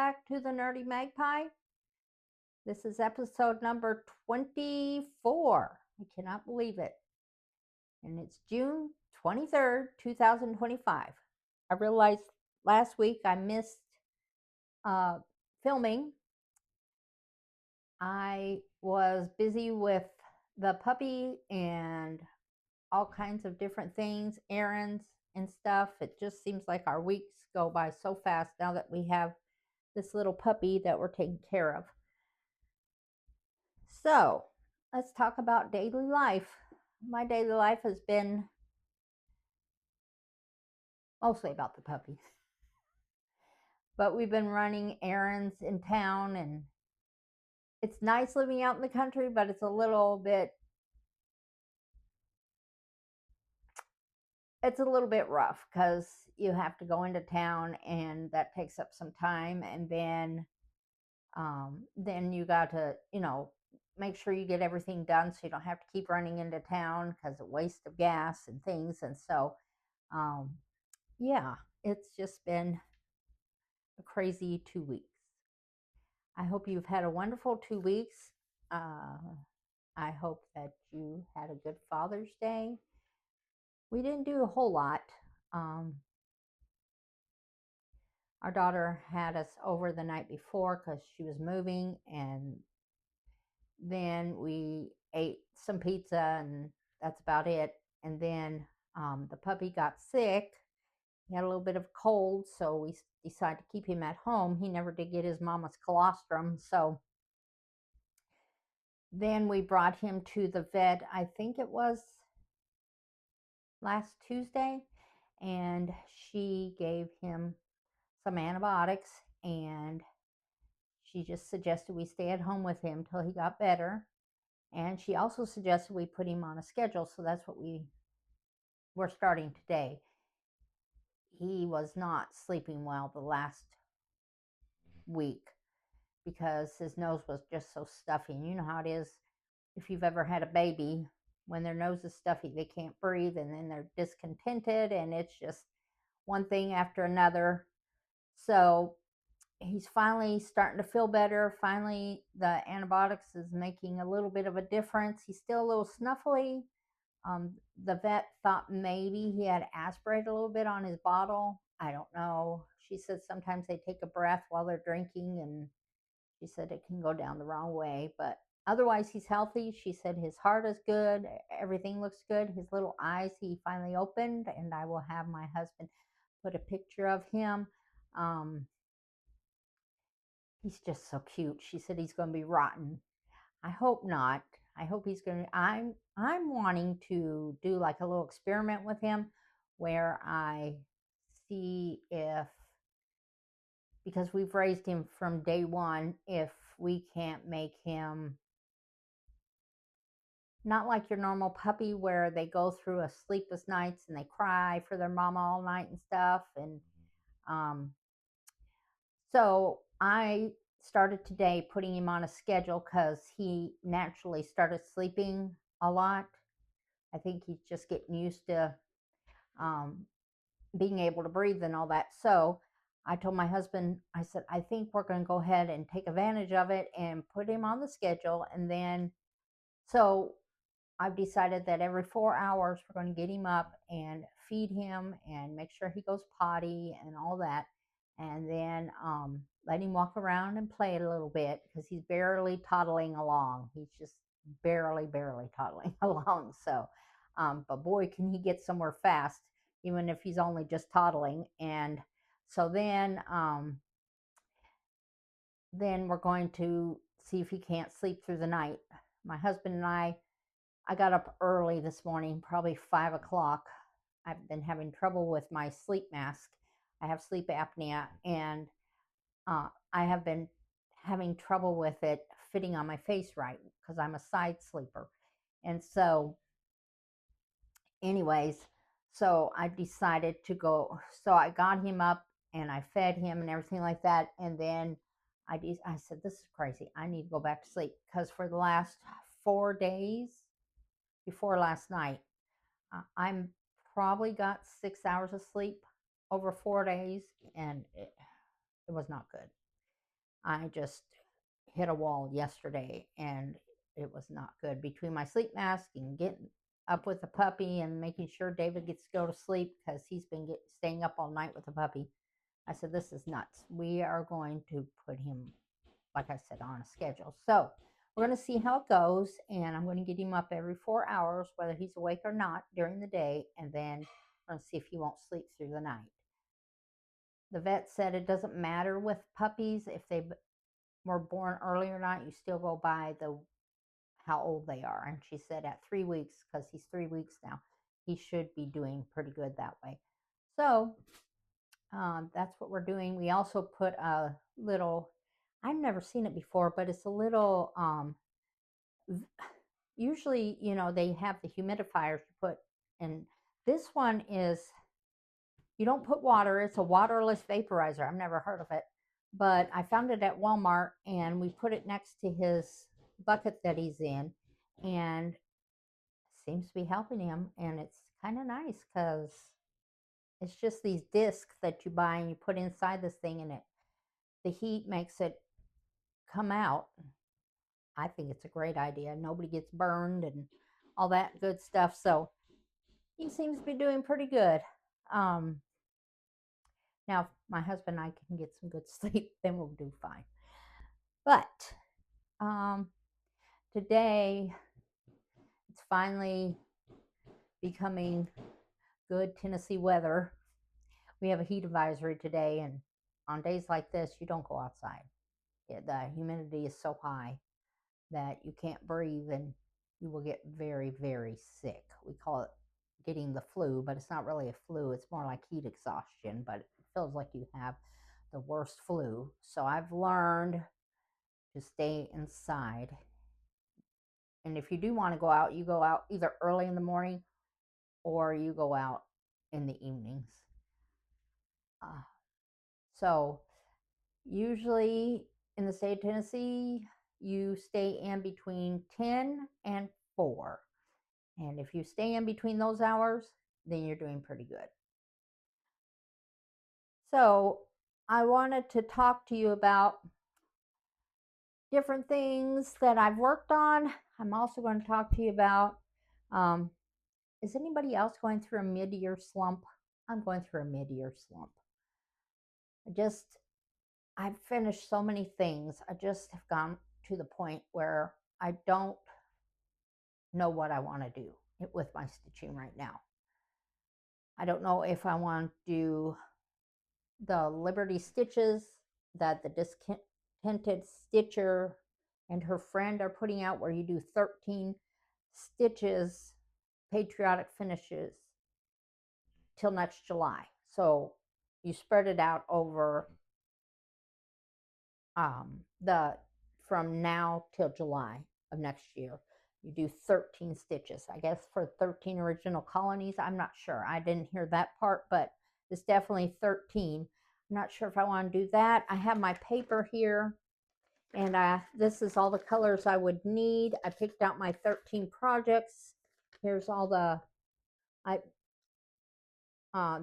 back to the Nerdy Magpie. This is episode number 24. I cannot believe it. And it's June 23rd, 2025. I realized last week I missed uh, filming. I was busy with the puppy and all kinds of different things, errands and stuff. It just seems like our weeks go by so fast now that we have this little puppy that we're taking care of. So let's talk about daily life. My daily life has been mostly about the puppy, but we've been running errands in town, and it's nice living out in the country, but it's a little bit rough because you have to go into town and that takes up some time, and then you got to make sure you get everything done so you don't have to keep running into town because of waste of gas and things. And so um, yeah, it's just been a crazy 2 weeks. I hope you've had a wonderful 2 weeks. uh, I hope that you had a good Father's Day. We didn't do a whole lot. um, our daughter had us over the night before because she was moving, and then we ate some pizza, and that's about it. And then the puppy got sick. He had a little bit of a cold, so we decided to keep him at home. He never did get his mama's colostrum, so then we brought him to the vet. I think it was last Tuesday, and she gave him some antibiotics, and she just suggested we stay at home with him till he got better. And she also suggested we put him on a schedule, so that's what we're starting today. He was not sleeping well the last week because his nose was just so stuffy. And you know how it is if you've ever had a baby, when their nose is stuffy, they can't breathe, and then they're discontented, and it's just one thing after another. So he's finally starting to feel better. Finally, the antibiotics is making a little bit of a difference. He's still a little snuffly. The vet thought maybe he had aspirated a little bit on his bottle. I don't know. She said sometimes they take a breath while they're drinking, and she said it can go down the wrong way. But otherwise, he's healthy. She said his heart is good. Everything looks good. His little eyes, he finally opened, and I will have my husband put a picture of him. Um, he's just so cute. She said he's going to be rotten. I hope not. I hope he's going to. I'm wanting to do like a little experiment with him where I see if, because we've raised him from day one, if we can't make him not like your normal puppy where they go through a sleepless nights and they cry for their mama all night and stuff. And um, so I started today putting him on a schedule because he naturally started sleeping a lot. I think he's just getting used to um, being able to breathe and all that. So I told my husband, I said, I think we're going to go ahead and take advantage of it and put him on the schedule. And then, so I've decided that every 4 hours we're going to get him up and feed him and make sure he goes potty and all that. And then let him walk around and play a little bit because he's barely toddling along. He's just barely toddling along. So, but boy, can he get somewhere fast, even if he's only just toddling. And so then we're going to see if he can't sleep through the night. My husband and I got up early this morning, probably 5 o'clock. I've been having trouble with my sleep mask. I have sleep apnea, and I have been having trouble with it fitting on my face right because I'm a side sleeper. And so, anyways, so I decided to go. So I got him up and I fed him and everything like that. And then I said, this is crazy. I need to go back to sleep because for the last 4 days before last night, I'm probably got 6 hours of sleep over 4 days, and it was not good. I just hit a wall yesterday, and it was not good. Between my sleep mask and getting up with the puppy and making sure David gets to go to sleep because he's been staying up all night with the puppy, I said, this is nuts. We are going to put him, like I said, on a schedule. So we're going to see how it goes, and I'm going to get him up every 4 hours, whether he's awake or not, during the day, and then we're going to see if he won't sleep through the night. The vet said it doesn't matter with puppies if they were born early or not. You still go by the how old they are. And she said at 3 weeks, because he's 3 weeks now, he should be doing pretty good that way. So that's what we're doing. We also put a little, I've never seen it before, but it's a little, usually, you know, they have the humidifiers you put, and this one is, you don't put water, it's a waterless vaporizer. I've never heard of it, but I found it at Walmart, and we put it next to his bucket that he's in, and seems to be helping him. And it's kind of nice because it's just these discs that you buy and you put inside this thing, and the heat makes it come out. I think it's a great idea. Nobody gets burned and all that good stuff. So he seems to be doing pretty good. Now, if my husband and I can get some good sleep, then we'll do fine. But today, it's finally becoming good Tennessee weather. We have a heat advisory today, and on days like this, you don't go outside. The humidity is so high that you can't breathe, and you will get very, very sick. We call it getting the flu, but it's not really a flu. It's more like heat exhaustion, but it feels like you have the worst flu. So I've learned to stay inside. And if you do want to go out, you go out either early in the morning or you go out in the evenings. So usually in the state of Tennessee, you stay in between 10 and 4. And if you stay in between those hours, then you're doing pretty good. So I wanted to talk to you about different things that I've worked on. I'm also going to talk to you about, is anybody else going through a mid-year slump? I'm going through a mid-year slump. I've finished so many things. I just have gone to the point where I don't know what I want to do with my stitching right now. I don't know if I want to do the Liberty stitches that the Discontented Stitcher and her friend are putting out, where you do 13 stitches, patriotic finishes, till next July. So you spread it out over from now till July of next year. You do 13 stitches, I guess, for 13 original colonies. I'm not sure. I didn't hear that part, but it's definitely 13. I'm not sure if I want to do that. I have my paper here, and this is all the colors I would need. I picked out my 13 projects. Here's all the,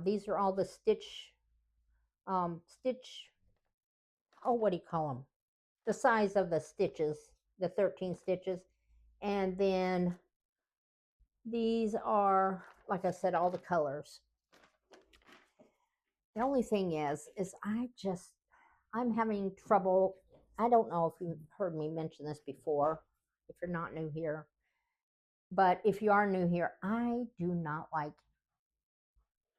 these are all the stitch, oh, what do you call them? The size of the stitches, the 13 stitches. And then these are, like I said, all the colors. The only thing is I'm having trouble. I don't know if you've heard me mention this before, if you're not new here. But if you are new here, I do not like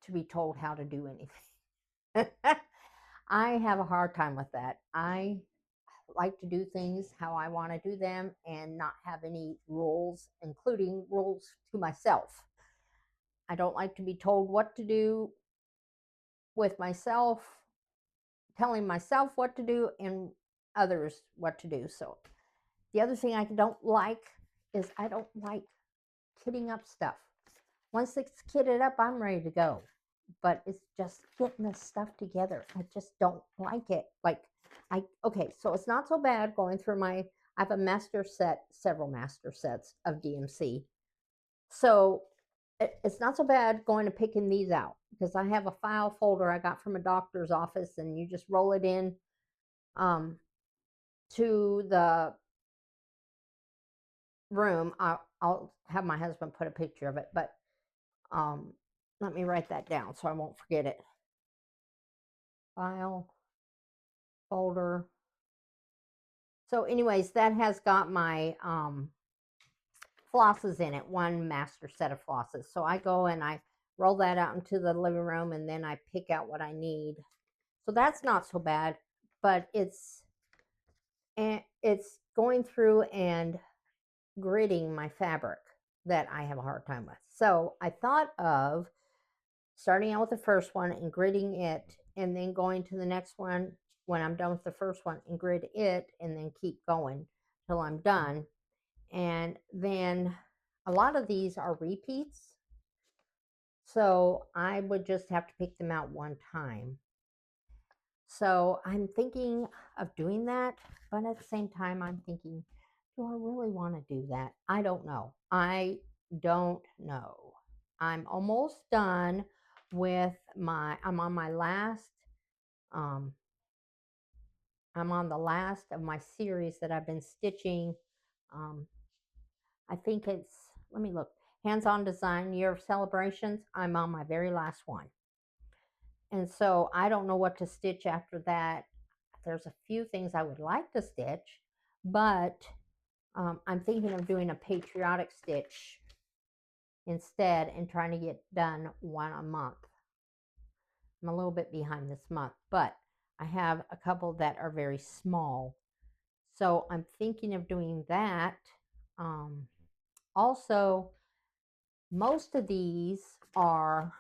to be told how to do anything. I have a hard time with that. I like to do things how I want to do them and not have any rules, including rules to myself. I don't like to be told what to do with myself, telling myself what to do and others what to do. So the other thing I don't like is I don't like kitting up stuff. Once it's kitted up, I'm ready to go. But it's just getting the stuff together. I just don't like it. Okay, so it's not so bad going through I have a master set, several master sets of DMC. So it's not so bad going to picking these out, because I have a file folder I got from a doctor's office, and you just roll it in to the room. I'll have my husband put a picture of it, but um, let me write that down so I won't forget it. File, folder. So anyways, that has got my flosses in it, one master set of flosses. So I go and I roll that out into the living room, and then I pick out what I need. So that's not so bad, but it's going through and gridding my fabric that I have a hard time with. So I thought of starting out with the first one and gridding it, and then going to the next one when I'm done with the first one and grid it, and then keep going till I'm done. And then a lot of these are repeats, so I would just have to pick them out one time. So I'm thinking of doing that, but at the same time, I'm thinking, do I really want to do that? I don't know. I don't know. I'm almost done with I'm on my last, um, I'm on the last of my series that I've been stitching. Um, I think it's, let me look, Hands On Design Year of Celebrations. I'm on my very last one. And so I don't know what to stitch after that. There's a few things I would like to stitch, but I'm thinking of doing a patriotic stitch instead and trying to get done one a month. I'm a little bit behind this month, but I have a couple that are very small. So I'm thinking of doing that. Also, most of these are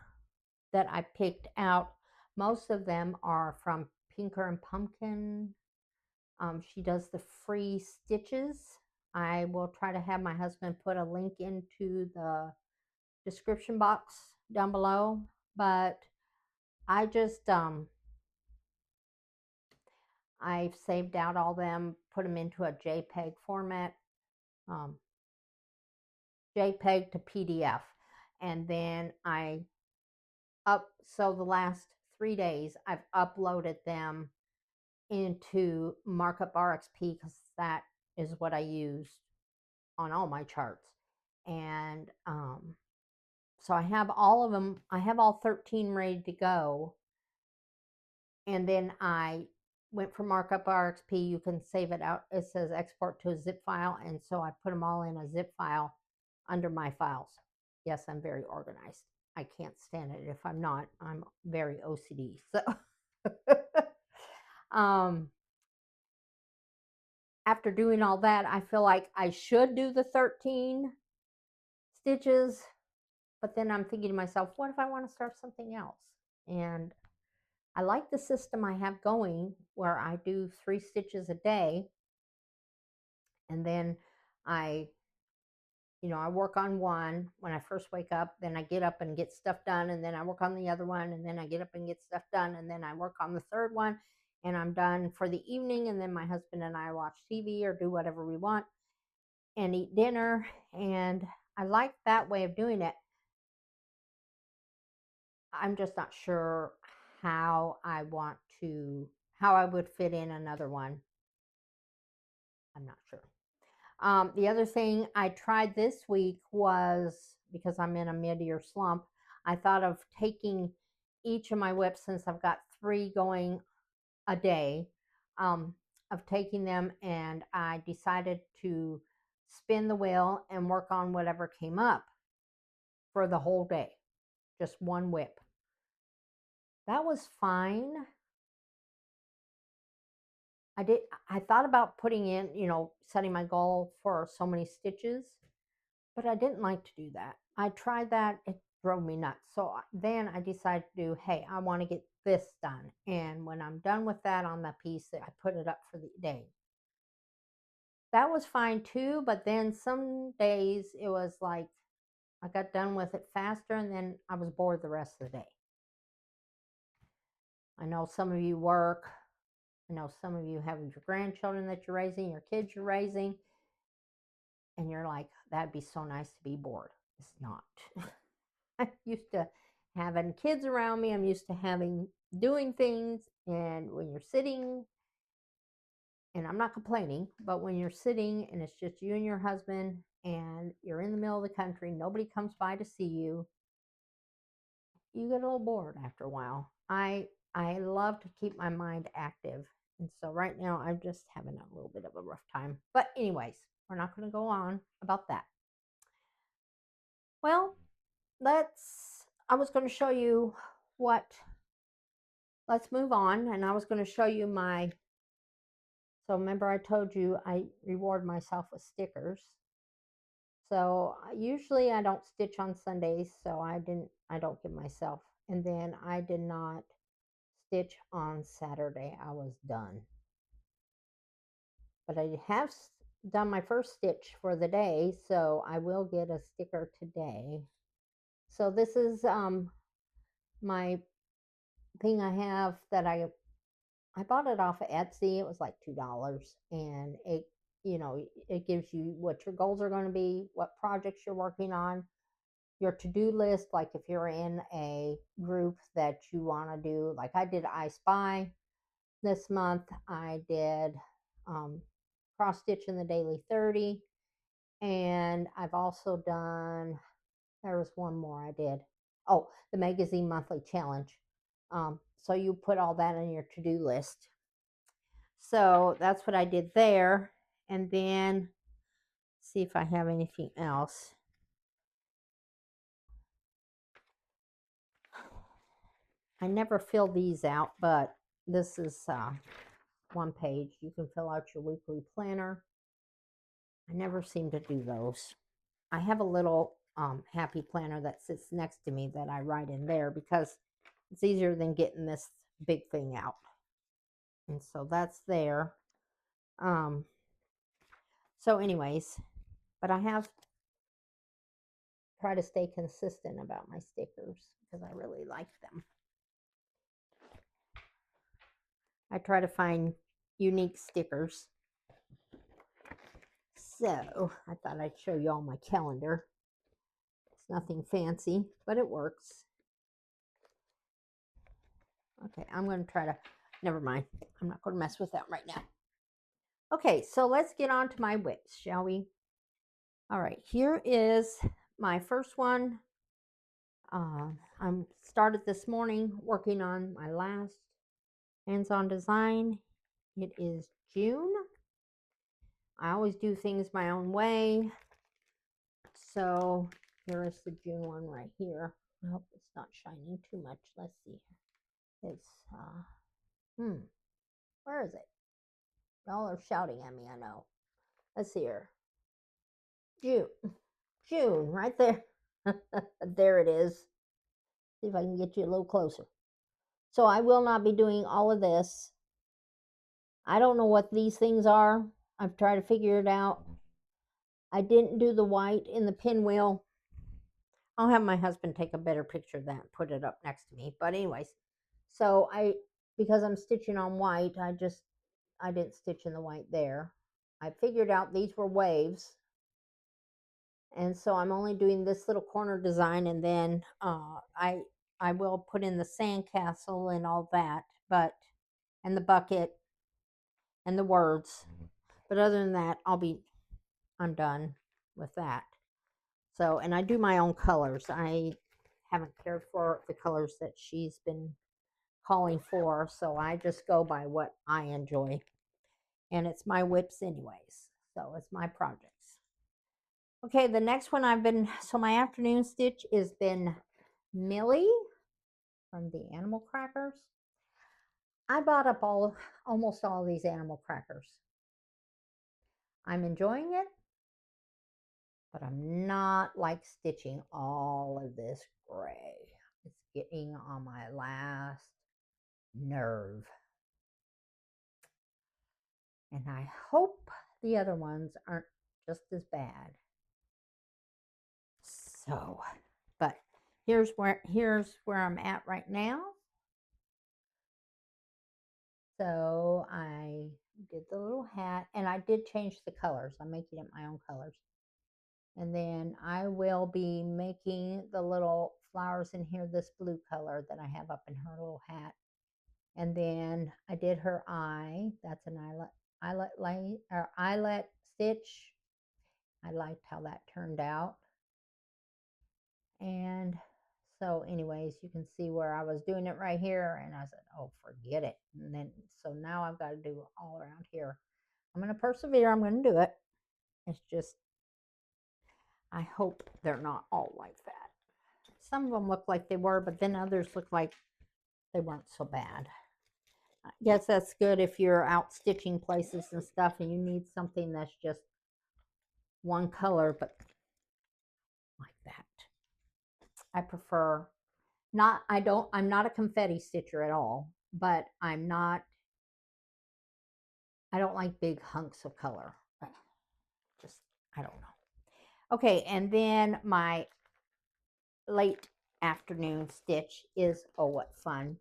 that I picked out. Most of them are from Pinker and Pumpkin. She does the free stitches. I will try to have my husband put a link into the description box down below. But I just, I've saved out all them, put them into a JPEG format, um, JPEG to PDF. And then so the last 3 days, I've uploaded them into Markup RXP because that is what I use on all my charts. And so I have all of them. I have all 13 ready to go. And then I went for Markup RXP. You can save it out. It says export to a zip file. And so I put them all in a zip file under my files. Yes, I'm very organized. I can't stand it if I'm not. I'm very OCD. So after doing all that, I feel like I should do the 13 stitches, but then I'm thinking to myself, what if I want to start something else? And I like the system I have going where I do 3 stitches a day, and then I I work on one when I first wake up, then I get up and get stuff done, and then I work on the other one, and then I get up and get stuff done, and then I work on the third one, and I'm done for the evening, and then my husband and I watch TV or do whatever we want and eat dinner. And I like that way of doing it. I'm just not sure how I would fit in another one. I'm not sure. The other thing I tried this week was, because I'm in a mid-year slump, I thought of taking each of my whips, since I've got 3 going a day, of taking them, and I decided to spin the wheel and work on whatever came up for the whole day. Just one whip. That was fine. I thought about putting in, setting my goal for so many stitches, but I didn't like to do that. I tried that, it drove me nuts. So then I decided to do, hey, I want to get this done. And when I'm done with that on the piece, I put it up for the day. That was fine too, but then some days it was like I got done with it faster, and then I was bored the rest of the day. I know some of you work. I know some of you have your grandchildren that you're raising, your kids you're raising, and you're like, that'd be so nice to be bored. It's not. I'm used to having kids around me. I'm used to doing things. And when you're sitting and I'm not complaining, but when you're sitting and it's just you and your husband and you're in the middle of the country, nobody comes by to see you, you get a little bored after a while. I love to keep my mind active. And so right now I'm just having a little bit of a rough time. But anyways, we're not going to go on about that. Well, I was going to show you what, let's move on. And I was going to show you so remember I told you I reward myself with stickers. So usually I don't stitch on Sundays, so I don't give myself. And then I did not stitch on Saturday. I was done. But I have done my first stitch for the day, so I will get a sticker today. So this is my thing I have that I bought it off of Etsy. It was like $2, and it gives you what your goals are going to be, what projects you're working on, your to-do list. Like if you're in a group that you want to do, like I did I Spy this month. I did cross stitch in the daily 30, and I've also done, there was one more I did. Oh, the magazine monthly challenge. So you put all that on your to-do list. So that's what I did there. And then see if I have anything else. I never fill these out, but this is one page. You can fill out your weekly planner. I never seem to do those. I have a little happy planner that sits next to me that I write in there because it's easier than getting this big thing out. And so that's there. So anyways, but I have tried to stay consistent about my stickers because I really like them. I try to find unique stickers. So I thought I'd show you all my calendar. It's nothing fancy, but it works. Okay, I'm going to try to, never mind. I'm not going to mess with that right now. Okay, so let's get on to my whips, shall we? All right, here is my first one. I'm started this morning working on my last hands-on design. It is June. I always do things my own way. So here is the June one right here. I hope it's not shining too much. Let's see. It's, where is it? Y'all are shouting at me, I know. Let's see here. June, right there. There it is. See if I can get you a little closer. So I will not be doing all of this. I don't know what these things are. I've tried to figure it out. I didn't do the white in the pinwheel. I'll have my husband take a better picture of that and put it up next to me. But anyways, so because I'm stitching on white, I didn't stitch in the white there. I figured out these were waves. And so I'm only doing this little corner design, and then I will put in the sandcastle and all that, and the bucket and the words. But other than that, I'm done with that. So, and I do my own colors. I haven't cared for the colors that she's been calling for, so I just go by what I enjoy. And it's my whips anyways. So it's my projects. Okay, the next one so my afternoon stitch has been Millie from the Animal Crackers. I bought up almost all these animal crackers. I'm enjoying it, but I'm not like stitching all of this gray. It's getting on my last nerve. And I hope the other ones aren't just as bad. So, but here's where I'm at right now. So I did the little hat, and I did change the colors. I'm making it my own colors. And then I will be making the little flowers in here, this blue color that I have up in her little hat. And then I did her eye. That's an eyelet stitch. I liked how that turned out. And so anyways, you can see where I was doing it right here, and I said, oh, forget it. And then, so now I've got to do all around here. I'm going to persevere. I'm going to do it. It's just, I hope they're not all like that. Some of them look like they were, but then others look like they weren't so bad. I guess that's good if you're out stitching places and stuff and you need something that's just one color, but like that. I prefer not, I'm not a confetti stitcher at all, but I don't like big hunks of color. Just, I don't know. Okay, and then my late afternoon stitch is, oh, what fun.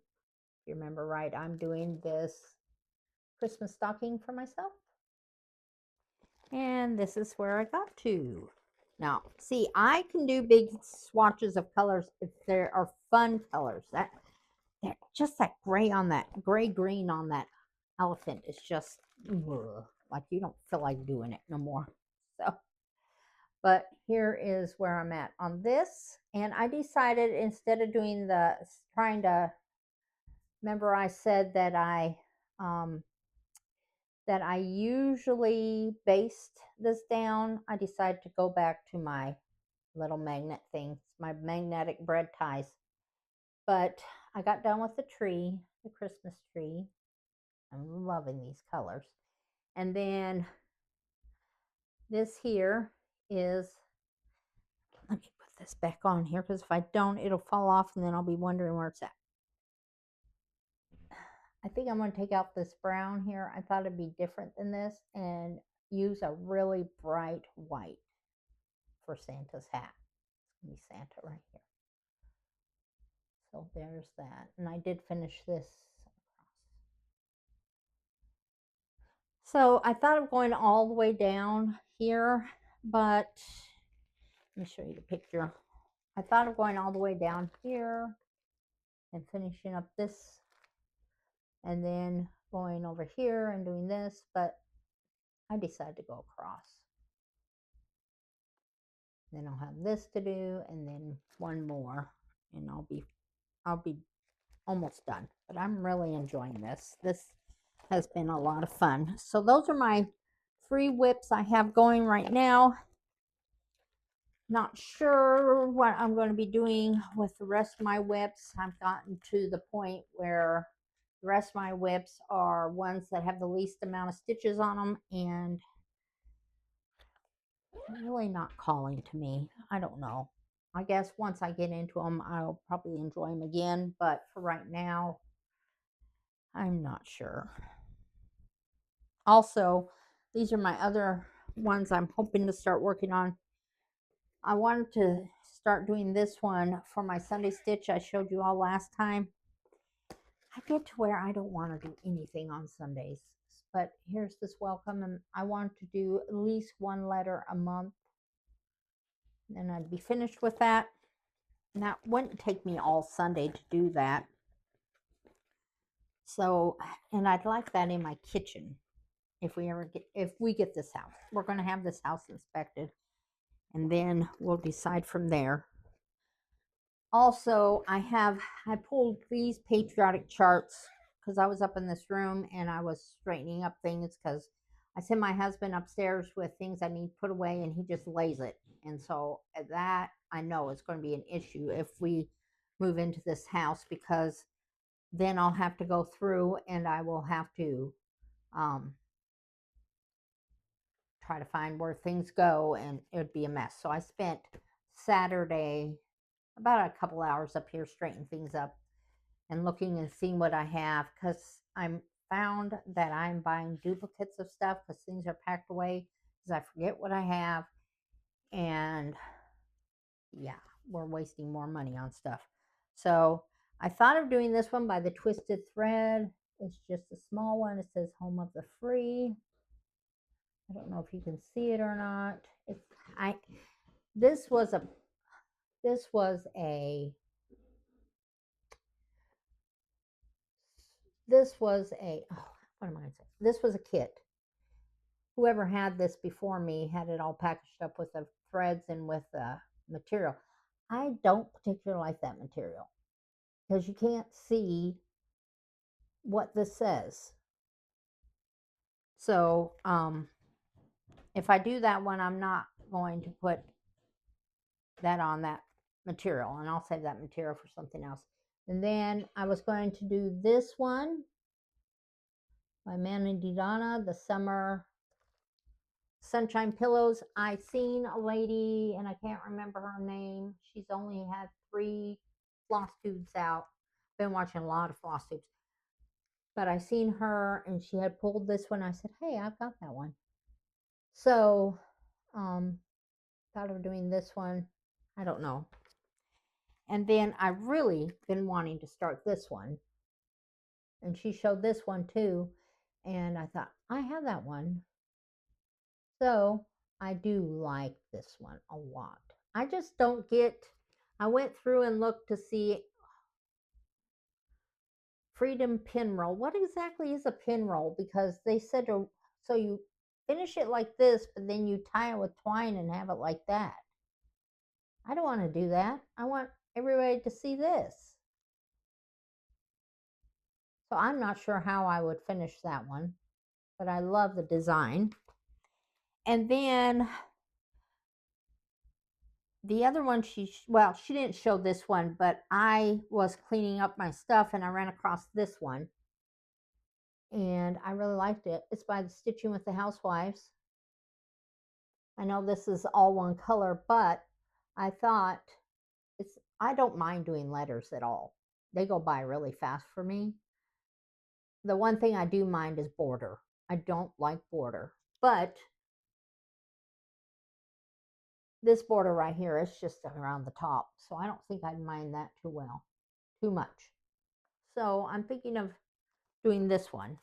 If you remember right, I'm doing this Christmas stocking for myself. And this is where I got to. Now, see, I can do big swatches of colors if there are fun colors. That just that gray on that gray green on that elephant is just like you don't feel like doing it no more. So, but here is where I'm at on this, and I decided instead of doing the trying to remember, I said that I usually based this down. I decided to go back to my little magnet things, my magnetic bread ties. But I got done with the tree, the Christmas tree. I'm loving these colors. And then this here is, let me put this back on here because if I don't, it'll fall off and then I'll be wondering where it's at. I think I'm going to take out this brown here. I thought it'd be different than this and use a really bright white for Santa's hat. It's going to be Santa right here. So there's that. And I did finish this. So I thought of going all the way down here, but let me show you the picture. I thought of going all the way down here and finishing up this and then going over here and doing this, but I decided to go across. Then I'll have this to do and then one more and I'll be almost done. But I'm really enjoying this. This has been a lot of fun. So those are my 3 whips I have going right now. Not sure what I'm going to be doing with the rest of my whips. I've gotten to the point where the rest of my whips are ones that have the least amount of stitches on them and really not calling to me. I don't know. I guess once I get into them, I'll probably enjoy them again. But for right now, I'm not sure. Also, these are my other ones I'm hoping to start working on. I wanted to start doing this one for my Sunday stitch I showed you all last time. I get to where I don't want to do anything on Sundays, but here's this welcome, and I want to do at least 1 letter a month. Then I'd be finished with that. Now, it wouldn't take me all Sunday to do that. So, and I'd like that in my kitchen if we get this house. We're going to have this house inspected, and then we'll decide from there. Also, I pulled these patriotic charts because I was up in this room and I was straightening up things because I send my husband upstairs with things I need put away and he just lays it. And so that I know is going to be an issue if we move into this house, because then I'll have to go through and I will have to try to find where things go, and it would be a mess. So I spent Saturday about a couple hours up here straightening things up and looking and seeing what I have, because I'm found that I'm buying duplicates of stuff because things are packed away because I forget what I have, and yeah, we're wasting more money on stuff. So I thought of doing this one by the Twisted Thread. It's just a small one. It says Home of the Free. I don't know if you can see it or not. This was a what am I going to say? This was a kit. whoever had this before me had it all packaged up with the threads and with the material. I don't particularly like that material because you can't see what this says. So if I do that one, I'm not going to put that on that material, and I'll save that material for something else. And then I was going to do this one by Mandy Donna, the Summer Sunshine Pillows. I seen a lady, and I can't remember her name. She's only had 3 Flosstubes out. Been watching a lot of Flosstubes. But I seen her, and she had pulled this one. I said, hey, I've got that one. So, thought of doing this one. I don't know. And then I really been wanting to start this one. And she showed this one too. And I thought, I have that one. So I do like this one a lot. I just don't get, I went through and looked to see Freedom pin roll. What exactly is a pin roll? Because they said, so you finish it like this, but then you tie it with twine and have it like that. I don't want to do that. I want everybody to see this. So I'm not sure how I would finish that one, but I love the design. And then the other one, she didn't show this one, but I was cleaning up my stuff and I ran across this one. And I really liked it. It's by the Stitching with the Housewives. I know this is all one color, but I thought I don't mind doing letters at all. They go by really fast for me. The one thing I do mind is border. I don't like border, but this border right here is just around the top, so I don't think I'd mind that too much. So I'm thinking of doing this one.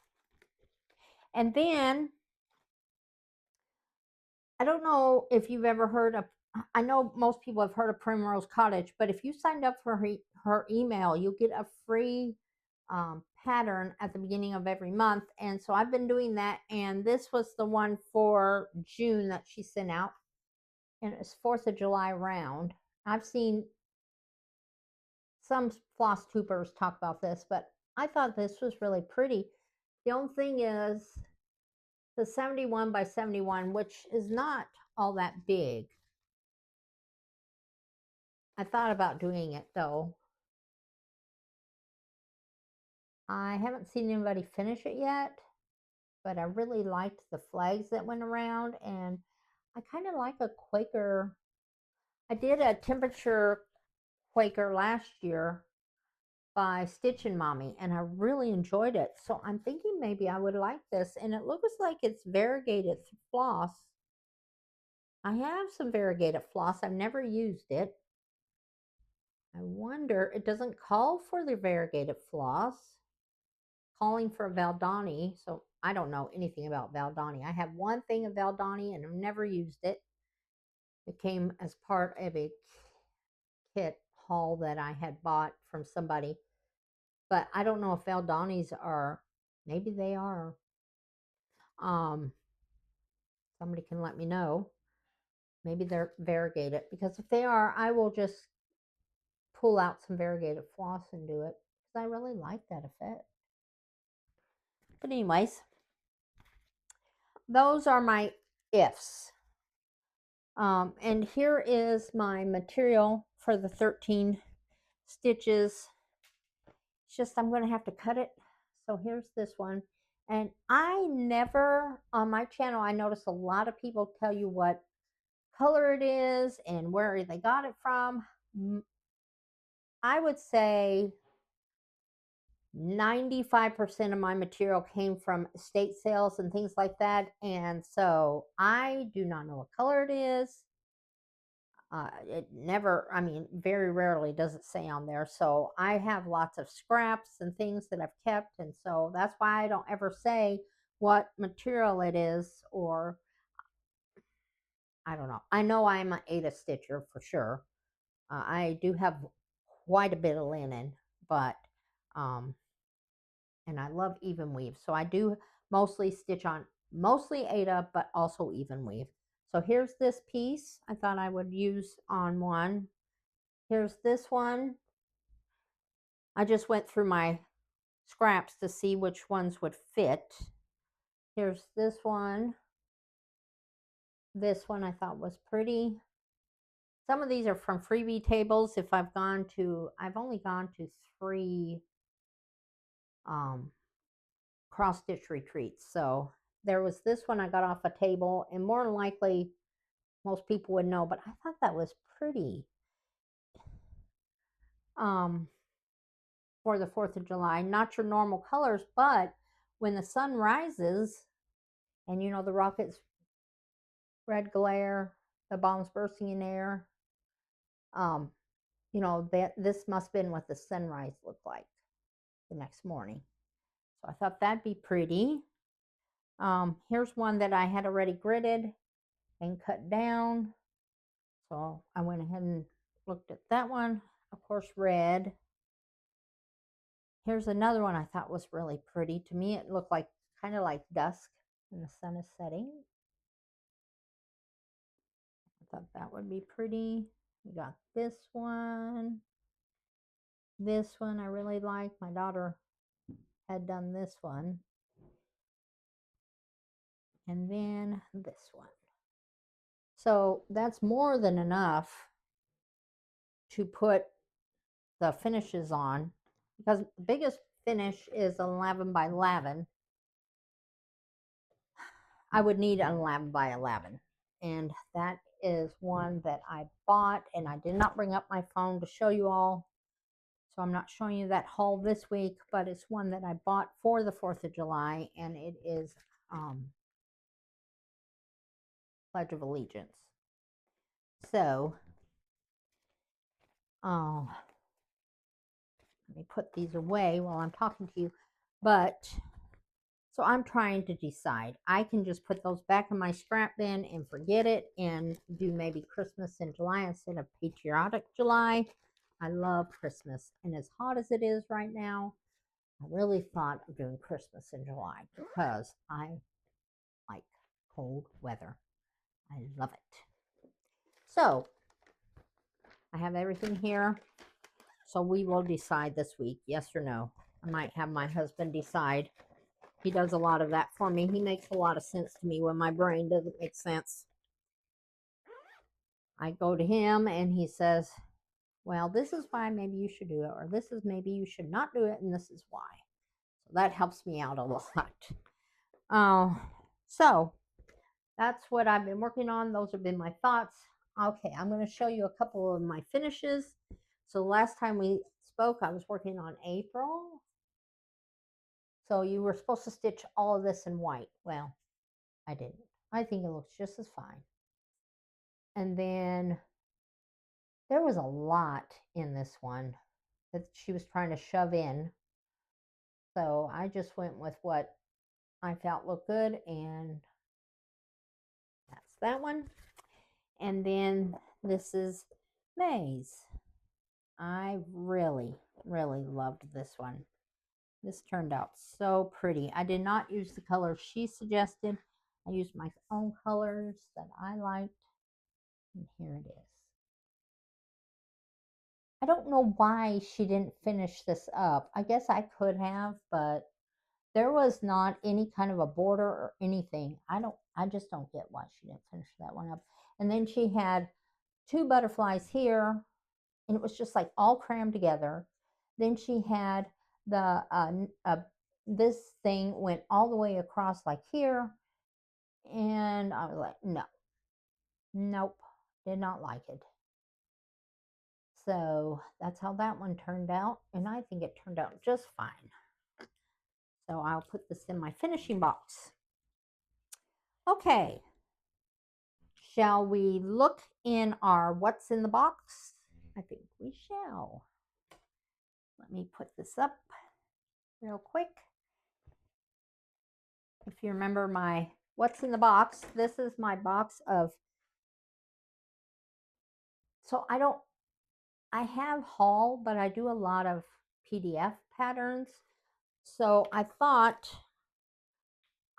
And then I don't know if you've ever heard of, I know most people have heard of Primrose Cottage, but if you signed up for her email, you'll get a free pattern at the beginning of every month. And so I've been doing that. And this was the one for June that she sent out. And it's 4th of July round. I've seen some floss tubers talk about this, but I thought this was really pretty. The only thing is the 71 by 71, which is not all that big. I thought about doing it though. I haven't seen anybody finish it yet, but I really liked the flags that went around, and I kind of like a Quaker. I did a temperature Quaker last year by Stitchin' Mommy, and I really enjoyed it. So I'm thinking maybe I would like this, and it looks like it's variegated floss. I have some variegated floss. I've never used it. I wonder, it doesn't call for the variegated floss. Calling for Valdani, so I don't know anything about Valdani. I have one thing of Valdani and I've never used it. It came as part of a kit haul that I had bought from somebody, but I don't know if Valdanis are, maybe they are. Somebody can let me know. Maybe they're variegated, because if they are, I will just pull out some variegated floss and do it, because I really like that effect. But anyways, those are my ifs. And here is my material for the 13 stitches. It's just I'm going to have to cut it. So here's this one. And I never, on my channel, I notice a lot of people tell you what color it is and where they got it from. I would say 95% of my material came from estate sales and things like that. And so I do not know what color it is. It never, I mean, very rarely does it say on there. So I have lots of scraps and things that I've kept. And so that's why I don't ever say what material it is, or I don't know. I know I'm an Ada stitcher for sure. I do have quite a bit of linen, but, and I love even weave. So I do mostly stitch on mostly 8 up, but also even weave. So here's this piece I thought I would use on one. Here's this one. I just went through my scraps to see which ones would fit. Here's this one. This one I thought was pretty. Some of these are from freebie tables. If I've only gone to 3 cross stitch retreats. So there was this one I got off a table, and more than likely most people would know, but I thought that was pretty. For the 4th of July, not your normal colors, but when the sun rises and the rockets red glare, the bombs bursting in air, that this must have been what the sunrise looked like the next morning. So I thought that'd be pretty. Here's one that I had already gridded and cut down. So I went ahead and looked at that one. Of course, red. Here's another one I thought was really pretty. To me, it looked like kind of like dusk when the sun is setting. I thought that would be pretty. We got this one. This one I really like. My daughter had done this one. And then this one. So that's more than enough to put the finishes on, because the biggest finish is 11 by 11. I would need an 11 by 11. And that is one that I bought, and I did not bring up my phone to show you all. So I'm not showing you that haul this week, but it's one that I bought for the 4th of July, and it is Pledge of Allegiance. So, let me put these away while I'm talking to you. But, so I'm trying to decide. I can just put those back in my scrap bin and forget it and do maybe Christmas in July instead of Patriotic July. I love Christmas, and as hot as it is right now, I really thought of doing Christmas in July because I like cold weather. I love it. So I have everything here. So we will decide this week, yes or no. I might have my husband decide. He does a lot of that for me. He makes a lot of sense to me when my brain doesn't make sense. I go to him and he says, well, this is why maybe you should do it, or this is maybe you should not do it, and this is why. So that helps me out a lot. So that's what I've been working on. Those have been my thoughts. Okay, I'm going to show you a couple of my finishes. So last time we spoke, I was working on April. So you were supposed to stitch all of this in white. Well, I didn't. I think it looks just as fine. And then there was a lot in this one that she was trying to shove in. So I just went with what I felt looked good, and that's that one. And then this is May's. I really, really loved this one. This turned out so pretty. I did not use the colors she suggested. I used my own colors that I liked. And here it is. I don't know why she didn't finish this up. I guess I could have, but there was not any kind of a border or anything. I just don't get why she didn't finish that one up. And then she had 2 butterflies here, and it was just like all crammed together. Then she had the this thing went all the way across like here, and I was like, no, nope, did not like it. So that's how that one turned out, and I think it turned out just fine. So I'll put this in my finishing box. Okay, shall we look in our what's in the box? I think we shall. Let me put this up real quick. If you remember my what's in the box, this is my box of, so I have haul, but I do a lot of PDF patterns. So I thought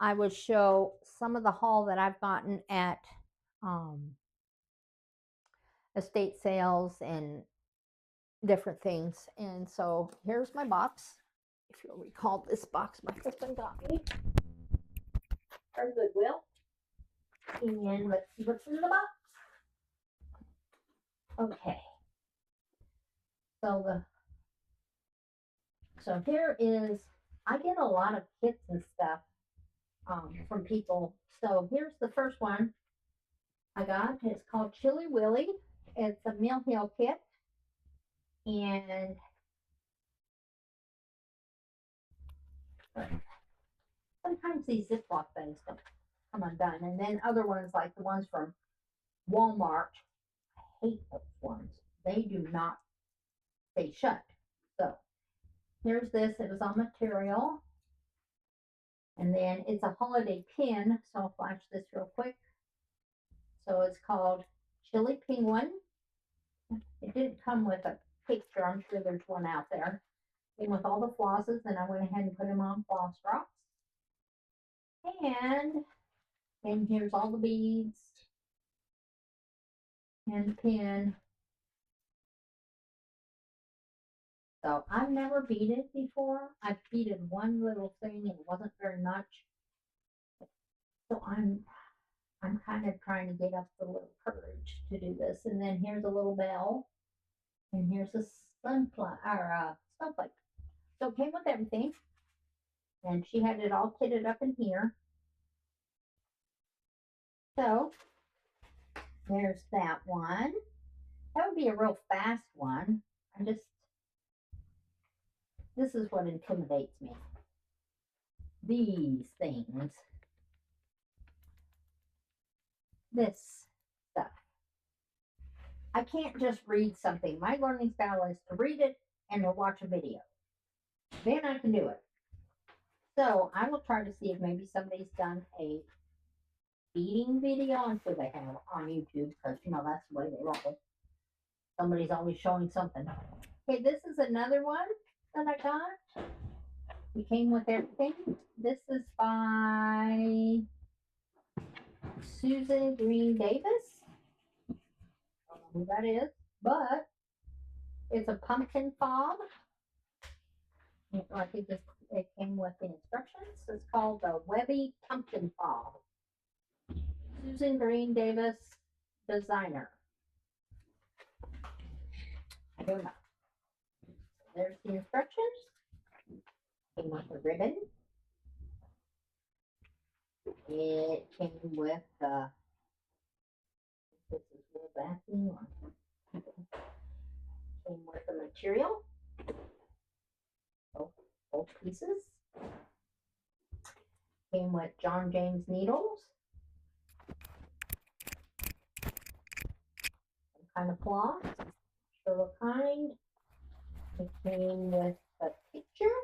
I would show some of the haul that I've gotten at um, estate sales and different things. And so here's my box. If you'll recall, this box my husband got me from Goodwill. And let's see what's in the box. Okay. So here is, I get a lot of kits and stuff from people. So here's the first one I got. It's called Chili Willy. It's a Mill Hill kit. And sometimes these Ziploc things don't come undone. And then other ones, like the ones from Walmart, I hate those ones. They do not stay shut. So here's this. It was on material. And then it's a holiday pin. So I'll flash this real quick. So it's called Chili Penguin. It didn't come with a picture. I'm sure there's one out there. Came with all the flosses, and I went ahead and put them on floss drops. And here's all the beads and the pin. So I've never beaded before. I've beaded one little thing, and it wasn't very much. So I'm kind of trying to get up the little courage to do this. And then here's a little bell, and here's a sunflower or snowflake. So it came with everything, and she had it all kitted up in here. So there's that one. That would be a real fast one. This is what intimidates me. These things. This stuff. I can't just read something. My learning style is to read it and to watch a video. Then I can do it. So I will try to see if maybe somebody's done a beading video. I'm sure they have on YouTube because, you know, that's the way they roll. Somebody's always showing something. Okay, this is another one that I got. It came with everything. This is by Susan Green Davis. I don't know who that is, but it's a pumpkin fob. I think it came with the instructions. It's called the Webby Pumpkin Fob. Susan Green Davis, designer. I don't know. There's the instructions. Came with the ribbon. It came with this is wool backing. Came with the material. Both pieces. Came with John James needles. Some kind of cloth. Sure what kind. It came with a picture.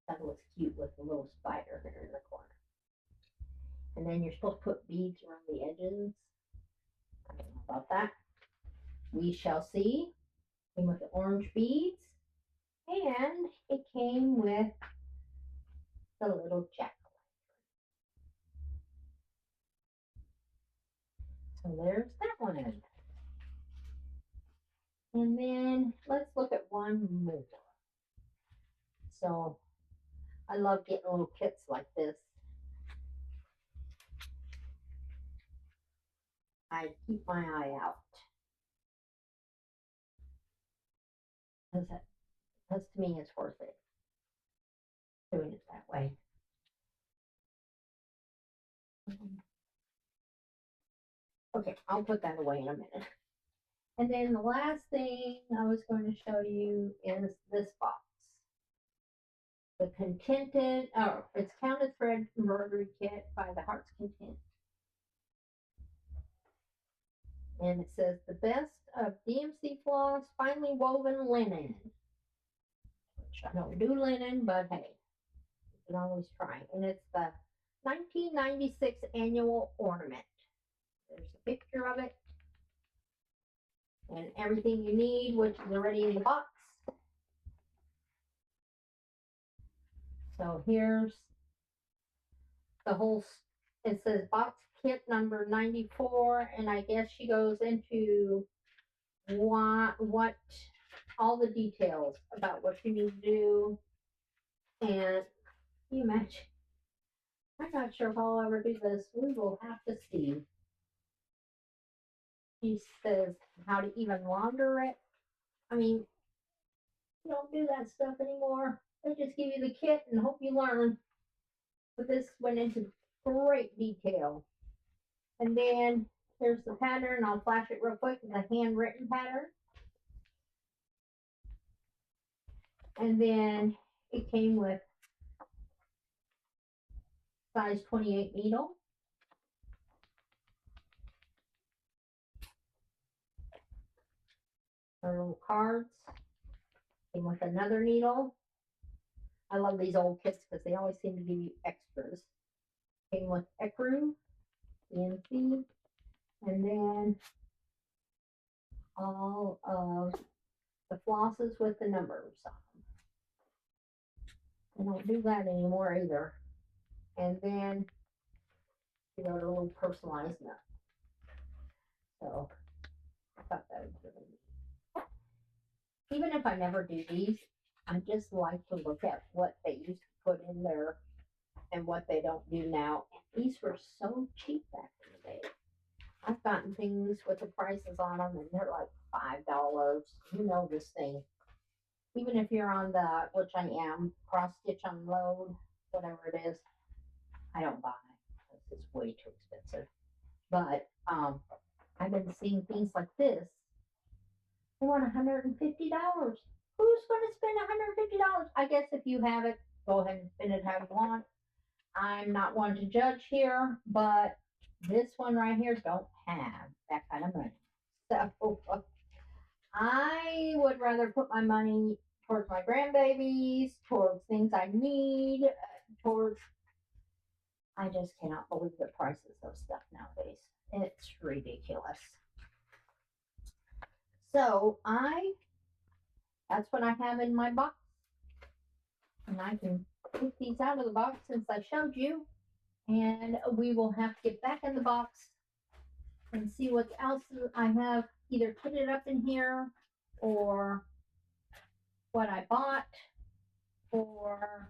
That was cute with the little spider there in the corner. And then you're supposed to put beads around the edges. I don't know about that. We shall see. Came with the orange beads. And it came with the little jack-o'-lantern. So there's that one in. And then let's look at one more. So I love getting little kits like this. I keep my eye out. Because to me it's worth it doing it that way. Okay, I'll put that away in a minute. And then the last thing I was going to show you is this box. The Contented, it's Counted Thread Embroidery Kit by the Heart's Content. And it says the best of DMC floss, finely woven linen. Which I don't do linen, but hey, you can always try. And it's the 1996 annual ornament. There's a picture of it. And everything you need, which is already in the box. So here's the whole, it says box kit number 94, and I guess she goes into what all the details about what you need to do. And can you imagine? I'm not sure if I'll ever do this. We will have to see. She says how to even launder it. I mean, you don't do that stuff anymore. They just give you the kit and hope you learn. But this went into great detail. And then here's the pattern. I'll flash it real quick. It's a handwritten pattern. And then it came with size 28 needle. Our little cards. Came with another needle. I love these old kits because they always seem to give you extras. Came with ecru, CNC, and then all of the flosses with the numbers on them. I don't do that anymore either. And then you got a little personalized nut. So I thought that was really neat. Even if I never do these, I just like to look at what they used to put in there and what they don't do now. And these were so cheap back in the day. I've gotten things with the prices on them and they're like $5. You know this thing. Even if you're on the, which I am, cross stitch unload, whatever it is, I don't buy because it's way too expensive. But I've been seeing things like this. They want $150. Who's going to spend $150? I guess if you have it, go ahead and spend it how you want. I'm not one to judge here, but this one right here don't have that kind of money. So I would rather put my money towards my grandbabies, towards things I need, towards. I just cannot believe the prices of stuff nowadays. It's ridiculous. So that's what I have in my box. And I can take these out of the box since I showed you. And we will have to get back in the box and see what else I have either kitted up in here or what I bought or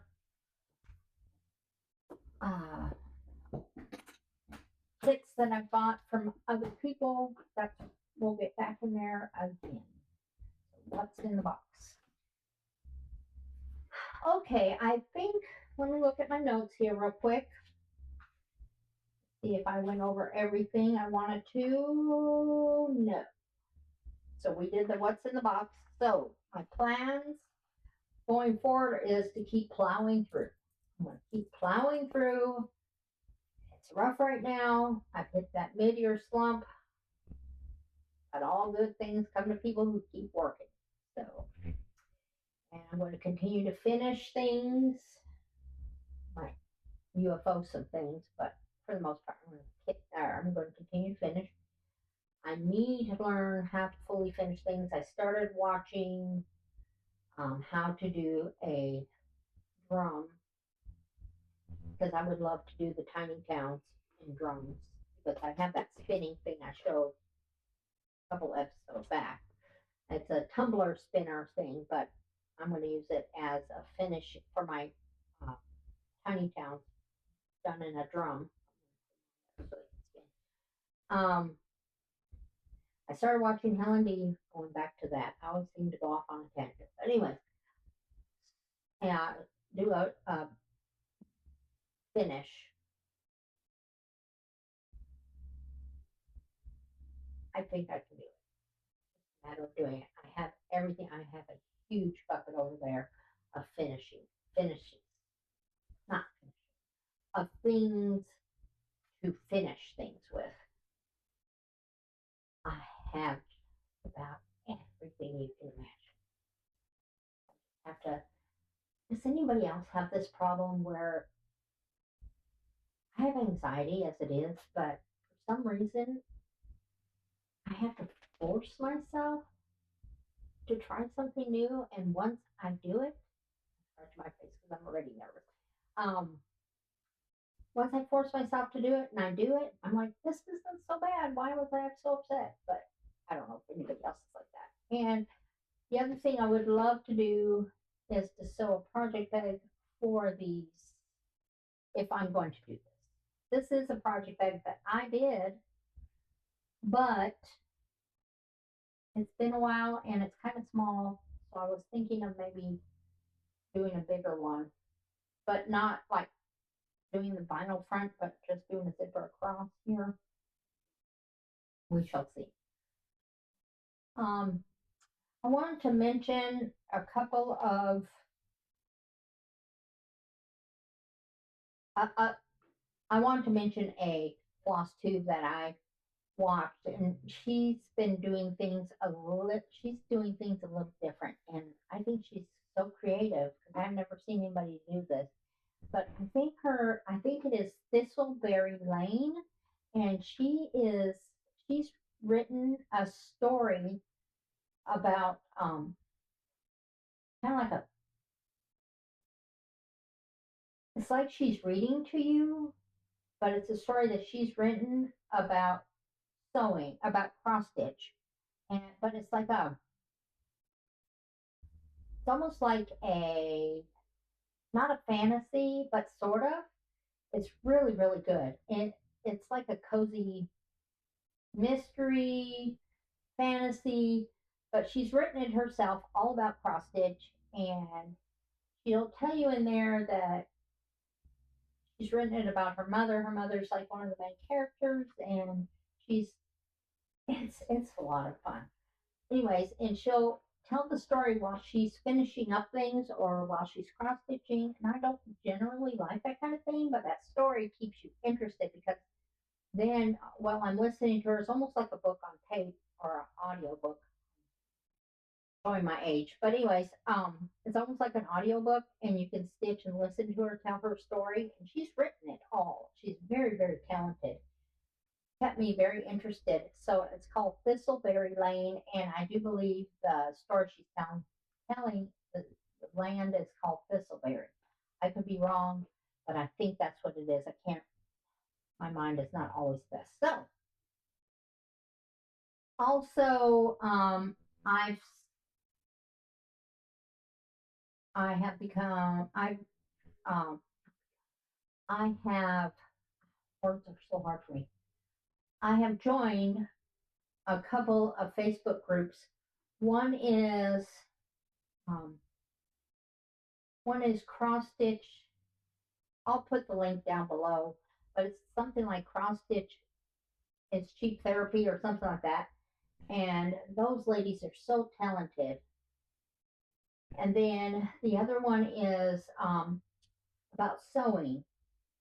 kits that I bought from other people. That we'll get back in there again. So what's in the box? Okay, I think, let me look at my notes here real quick. See if I went over everything I wanted to. No. So we did the what's in the box. So my plans going forward is to keep plowing through. I'm going to keep plowing through. It's rough right now. I've hit that mid-year slump. But all good things come to people who keep working. So, and I'm going to continue to finish things. My UFO some things, but for the most part, I'm going to continue to finish. I need to learn how to fully finish things. I started watching how to do a drum because I would love to do the tiny towns in drums because I have that spinning thing I showed a couple episodes back. It's a tumbler spinner thing, but I'm going to use it as a finish for my tiny towns done in a drum. I started watching Helen D. Going back to that, I always seem to go off on a tangent. But anyway, do a finish. I think I can do it. It's a matter of doing it. I have everything. I have a huge bucket over there of finishes, not finishing, of things to finish things with. I have about everything you can imagine. Have to. Does anybody else have this problem where I have anxiety as it is, but for some reason I have to force myself to try something new, and once I do it, I scratch my face because I'm already nervous. um, once I force myself to do it and I do it, I'm like, this isn't so bad. Why was I so upset? But I don't know if anybody else is like that. And the other thing I would love to do is to sew a project bag for these if I'm going to do this. This is a project bag that I did, but it's been a while and it's kind of small. So I was thinking of maybe doing a bigger one, but not like doing the vinyl front, but just doing a zipper across here. We shall see. Um, I wanted to mention a couple of uh, uh, I wanted to mention a floss tube that I watched, and she's doing things a little different, and I think she's so creative because I've never seen anybody do this. But I think it is Thistleberry Lane, and she's written a story about kind of like a it's like she's reading to you, but it's a story that she's written about sewing, about cross stitch, and but it's almost like a not a fantasy, but sort of. It's really really good, and it's like a cozy mystery fantasy. But she's written it herself, all about cross stitch, and she'll tell you in there that she's written it about her mother. Her mother's like one of the main characters, and she's it's a lot of fun. Anyways, and she'll tell the story while she's finishing up things or while she's cross stitching. And I don't generally like that kind of thing, but that story keeps you interested because then while I'm listening to her, it's almost like a book on tape or an audio book. Showing my age, but anyways, it's almost like an audio book, and you can stitch and listen to her tell her story. And she's written it all. She's very very talented, kept me very interested. So it's called Thistleberry Lane, and I do believe the story she's telling the land is called Thistleberry. I could be wrong, but I think that's what it is. I can't. My mind is not always best. So also, I've I have become um I have words are so hard for me. I have joined a couple of Facebook groups. One is um, one is cross stitch. I'll put the link down below, but it's something like cross stitch is cheap therapy or something like that. And those ladies are so talented. And then the other one is about sewing.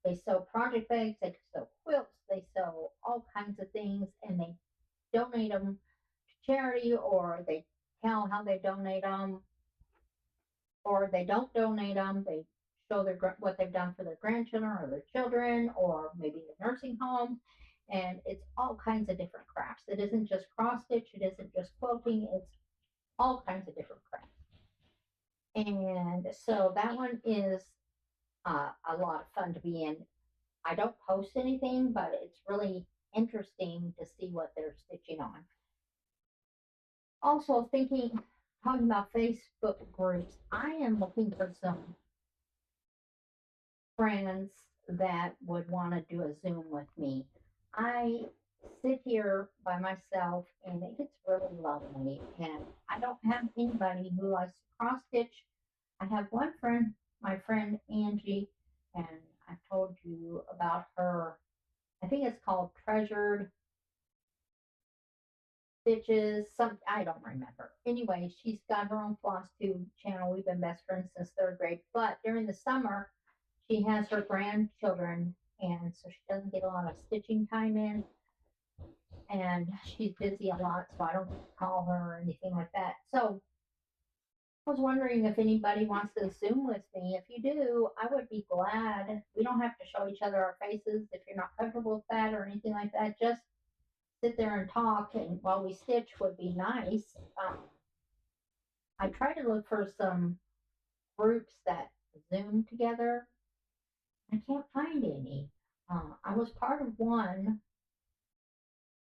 They sew project bags, they sew quilts, they sew all kinds of things, and they donate them to charity, or they tell how they donate them, or they don't donate them. They show what they've done for their grandchildren or their children, or maybe the nursing home. And it's all kinds of different crafts. It isn't just cross stitch. It isn't just quilting. It's all kinds of different crafts. And so that one is a lot of fun to be in. I don't post anything, but it's really interesting to see what they're stitching on. Also, talking about Facebook groups, I am looking for some friends that would want to do a Zoom with me. I sit here by myself and it gets really lonely, and I don't have anybody who likes to cross stitch. I have one friend, my friend Angie, and I told you about her. I think it's called Treasured Stitches. Some I don't remember. Anyway, she's got her own Flosstube channel. We've been best friends since third grade. But during the summer, she has her grandchildren, and so she doesn't get a lot of stitching time in. And she's busy a lot, so I don't call her or anything like that. So I was wondering if anybody wants to Zoom with me. If you do, I would be glad. We don't have to show each other our faces if you're not comfortable with that or anything like that. Just sit there and talk, and while we stitch would be nice. I try to look for some groups that Zoom together. I can't find any. I was part of one,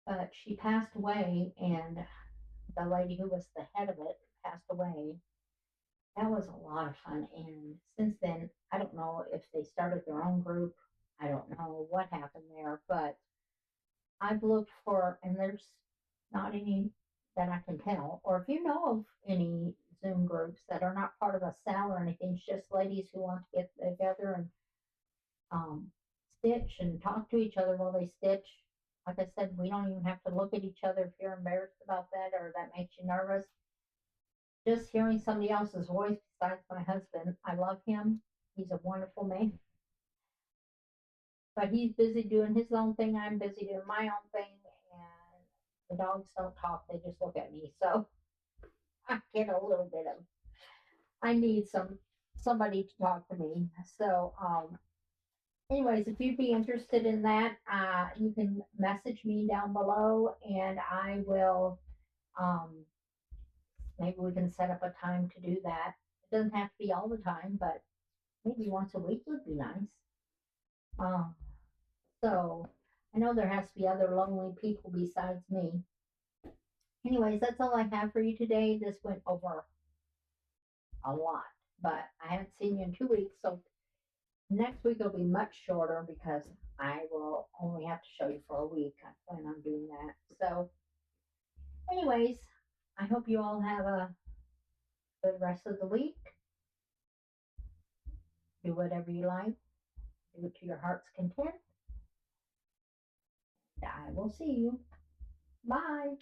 but she passed away, and the lady who was the head of it passed away. That was a lot of fun, and since then, I don't know if they started their own group. I don't know what happened there, but I've looked for, and there's not any that I can tell. Or if you know of any Zoom groups that are not part of a cell or anything, it's just ladies who want to get together and um, stitch and talk to each other while they stitch. Like I said, we don't even have to look at each other if you're embarrassed about that or that makes you nervous. Just hearing somebody else's voice besides my husband, I love him. He's a wonderful man, but he's busy doing his own thing. I'm busy doing my own thing, and the dogs don't talk; they just look at me. So I get a little bit of. I need somebody to talk to me. So anyways, if you'd be interested in that, you can message me down below, and I will. Um, Maybe we can set up a time to do that. It doesn't have to be all the time, but maybe once a week would be nice. Um, so I know there has to be other lonely people besides me. Anyways, that's all I have for you today. This went over a lot, but I haven't seen you in 2 weeks, so next week will be much shorter because I will only have to show you for a week. I plan on doing that. So, anyways, I hope you all have a good rest of the week. Do whatever you like, do it to your heart's content. I will see you. Bye.